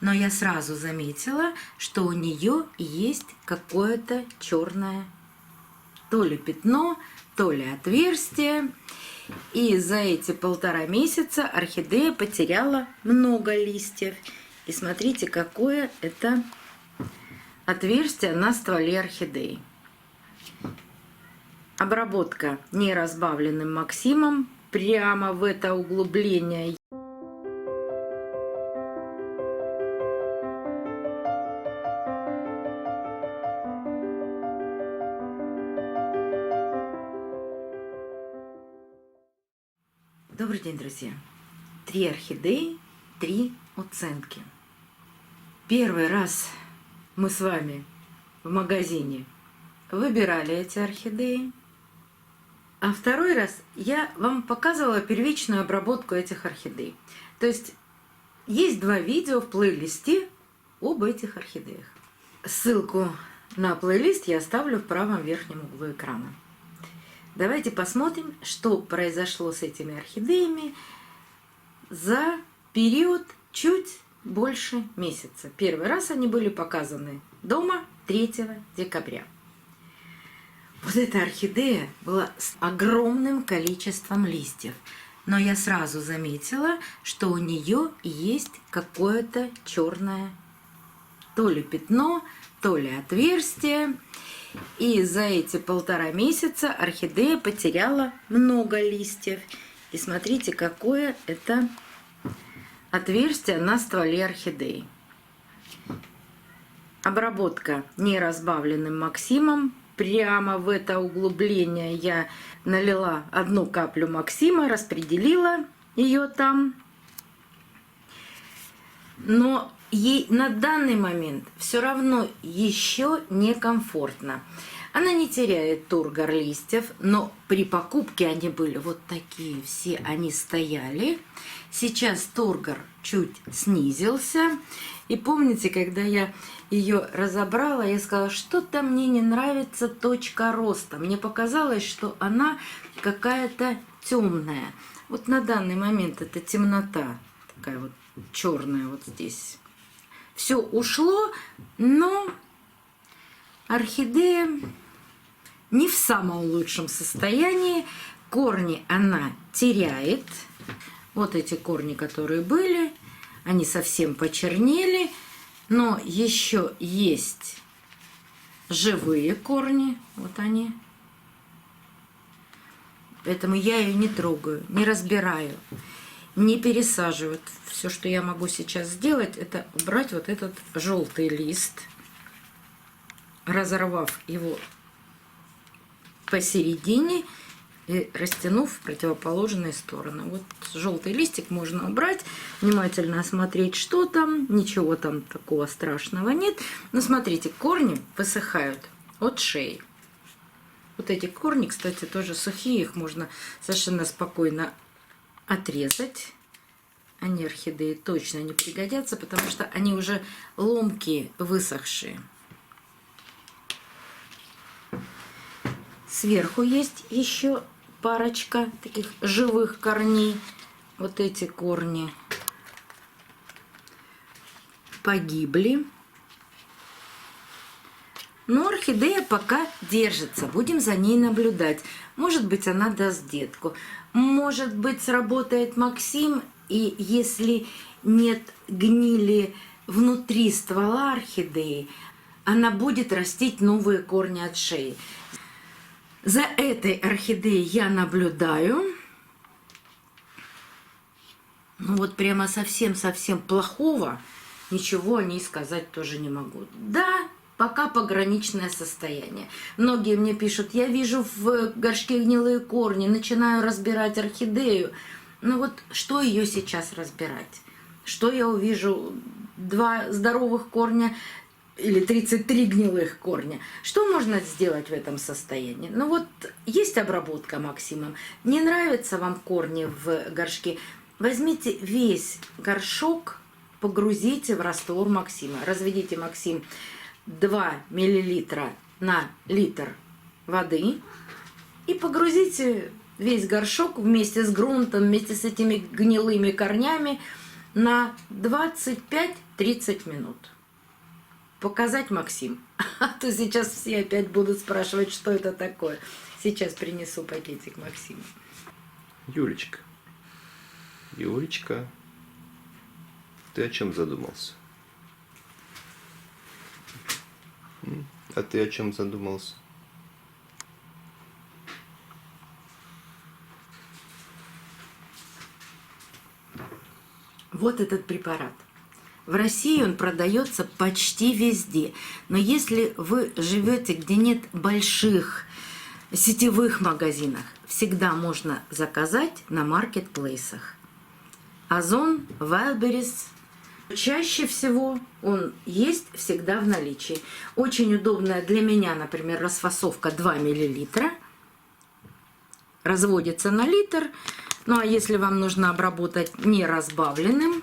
но я сразу заметила, что у нее есть какое-то черное то ли пятно, то ли отверстие. И за эти 1,5 месяца орхидея потеряла много листьев. И смотрите, какое это отверстие на стволе орхидеи. Обработка неразбавленным Максимом прямо в это углубление. Добрый день, друзья! 3 орхидеи, 3 оценки. Первый раз мы с вами в магазине выбирали эти орхидеи, а второй раз я вам показывала первичную обработку этих орхидей. То есть 2 видео в плейлисте об этих орхидеях. Ссылку на плейлист я оставлю в правом верхнем углу экрана. Давайте посмотрим, что произошло с этими орхидеями за период чуть больше месяца. Первый раз они были показаны дома 3 декабря. Вот эта орхидея была с огромным количеством листьев, но я сразу заметила, что у нее есть какое-то черное то ли пятно, то ли отверстие. И за эти 1,5 месяца орхидея потеряла много листьев. И смотрите, какое это отверстие на стволе орхидеи. Обработка неразбавленным Максимом. Прямо в это углубление я налила 1 каплю Максима, распределила ее там. Но ей на данный момент все равно еще некомфортно. Она не теряет тургор листьев, но при покупке они были вот такие все, они стояли. Сейчас тургор чуть снизился. И помните, когда я ее разобрала, я сказала, что-то мне не нравится точка роста. Мне показалось, что она какая-то темная. Вот на данный момент это темнота, такая вот черная вот здесь. Все ушло, но орхидея не в самом лучшем состоянии. Корни она теряет. Вот эти корни, которые были, они совсем почернели. Но еще есть живые корни. Вот они. Поэтому я ее не трогаю, не разбираю, не пересаживаю. Все, что я могу сейчас сделать, это убрать вот этот желтый лист, разорвав его посередине и растянув в противоположные стороны. Вот желтый листик можно убрать, внимательно осмотреть, что там. Ничего там такого страшного нет. Но смотрите, корни высыхают от шеи. Вот эти корни, кстати, тоже сухие, их можно совершенно спокойно отрезать. Они орхидеи точно не пригодятся, потому что они уже ломкие, высохшие. Сверху есть еще парочка таких живых корней. Вот эти корни погибли. Но орхидея пока держится. Будем за ней наблюдать. Может быть, она даст детку. Может быть, сработает Максим. И если нет гнили внутри ствола орхидеи, она будет растить новые корни от шеи. За этой орхидеей я наблюдаю. Ну вот прямо совсем-совсем плохого ничего о ней сказать тоже не могу. Да, пока пограничное состояние. Многие мне пишут, я вижу в горшке гнилые корни, начинаю разбирать орхидею. Ну вот что ее сейчас разбирать? Что я увижу? 2 здоровых корня или 33 гнилых корня. Что можно сделать в этом состоянии? Ну вот есть обработка Максимом. Не нравятся вам корни в горшке? Возьмите весь горшок, погрузите в раствор Максима. Разведите Максим 2 мл на литр воды и погрузите весь горшок вместе с грунтом, вместе с этими гнилыми корнями на 25-30 минут. Показать Максим. А то сейчас все опять будут спрашивать, что это такое. Сейчас принесу пакетик Максиму. Юлечка, Юлечка, ты о чем задумался? А ты о чем задумался? Вот этот препарат. В России он продается почти везде. Но если вы живете, где нет больших сетевых магазинах, всегда можно заказать на маркетплейсах. Озон, Wildberries. Чаще всего он есть всегда в наличии. Очень удобная для меня, например, расфасовка 2 мл. Разводится на литр. Ну а если вам нужно обработать неразбавленным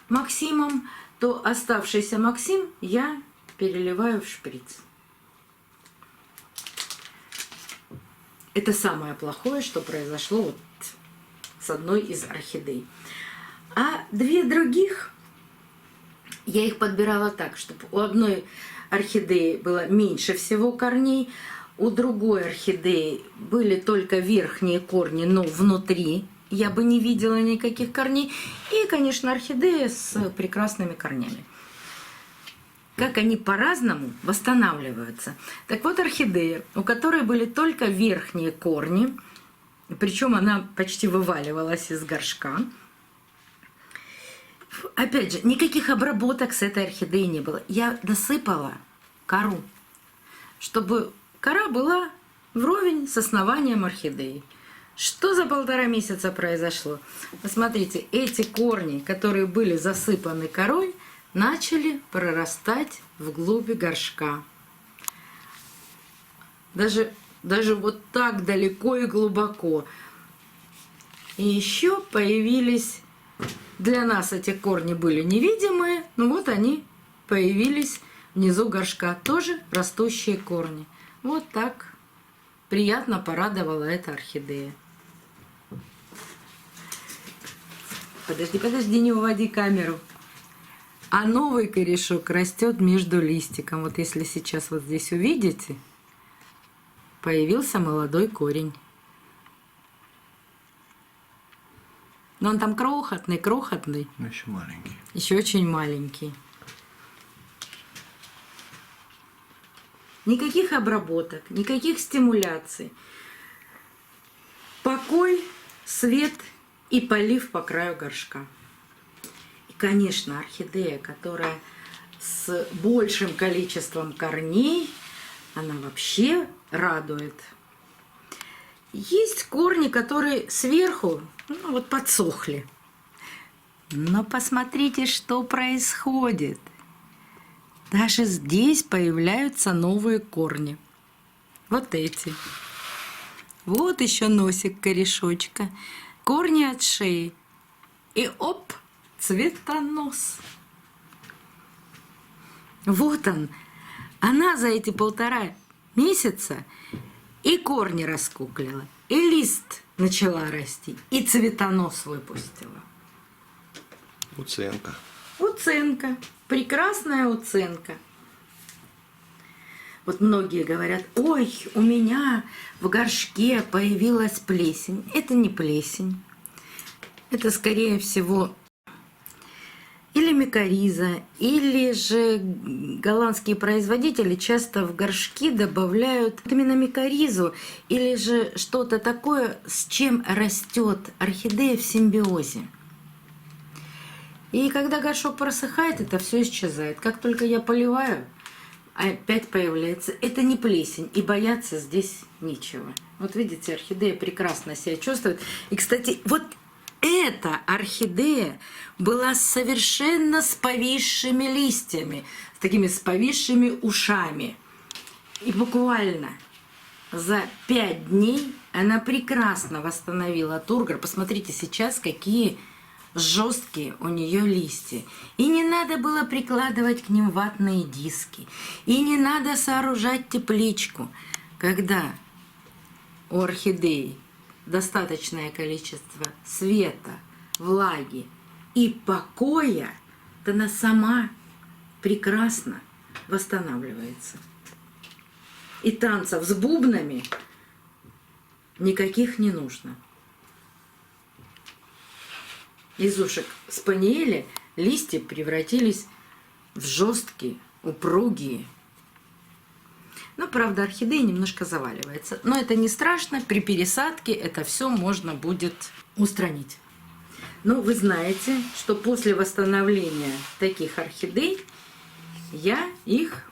Максимом, то оставшийся Максим я переливаю в шприц. Это самое плохое, что произошло вот с одной из орхидей. А две других, я их подбирала так, чтобы у одной орхидеи было меньше всего корней, у другой орхидеи были только верхние корни, но внутри я бы не видела никаких корней. И, конечно, орхидея с прекрасными корнями. Как они по-разному восстанавливаются. Так вот, орхидея, у которой были только верхние корни, причем она почти вываливалась из горшка. Опять же, никаких обработок с этой орхидеей не было. Я досыпала кору, чтобы кора была вровень с основанием орхидеи. Что за 1,5 месяца произошло? Посмотрите, эти корни, которые были засыпаны корой, начали прорастать вглубь горшка. Даже вот так далеко и глубоко. И еще появились, для нас эти корни были невидимые, но вот они появились внизу горшка, тоже растущие корни. Вот так приятно порадовала эта орхидея. Подожди, не уводи камеру. А новый корешок растет между листиком. Вот если сейчас вот здесь увидите, появился молодой корень. Но он там крохотный. Но еще маленький. Еще очень маленький. Никаких обработок, никаких стимуляций. Покой, свет и полив по краю горшка. И, конечно, орхидея, которая с большим количеством корней, она вообще радует. Есть корни, которые сверху вот подсохли. Но посмотрите, что происходит. Даже здесь появляются новые корни. Вот эти. Вот еще носик корешочка. Корни от шеи. И оп, цветонос. Вот он. Она за эти 1,5 месяца и корни раскуклила, и лист начала расти, и цветонос выпустила. Уценка. Уценка. Прекрасная уценка. Вот многие говорят: ой, у меня в горшке появилась плесень. Это не плесень. Это, скорее всего, или микориза, или же голландские производители часто в горшки добавляют именно микоризу, или же что-то такое, с чем растет орхидея в симбиозе. И когда горшок просыхает, это все исчезает. Как только я поливаю, опять появляется. Это не плесень, и бояться здесь нечего. Вот видите, орхидея прекрасно себя чувствует. И, кстати, вот эта орхидея была совершенно с повисшими листьями, с такими с повисшими ушами. И буквально за 5 дней она прекрасно восстановила тургор. Посмотрите сейчас, какие жесткие у нее листья. И не надо было прикладывать к ним ватные диски. И не надо сооружать тепличку. Когда у орхидеи достаточное количество света, влаги и покоя, то она сама прекрасно восстанавливается. И танцев с бубнами никаких не нужно. Из ушек спаниеля листья превратились в жесткие, упругие. Но, правда, орхидея немножко заваливается. Но это не страшно, при пересадке это все можно будет устранить. Но вы знаете, что после восстановления таких орхидей я их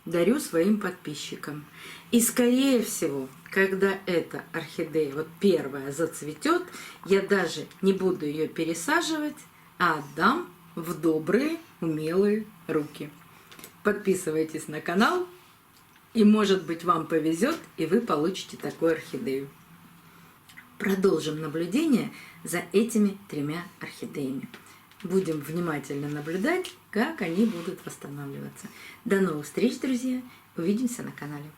дарю своим подписчикам. И, скорее всего, когда эта орхидея, вот первая, зацветет, я даже не буду ее пересаживать, а отдам в добрые, умелые руки. Подписывайтесь на канал, и, может быть, вам повезет, и вы получите такую орхидею. Продолжим наблюдение за этими 3 орхидеями. Будем внимательно наблюдать, как они будут восстанавливаться. До новых встреч, друзья! Увидимся на канале.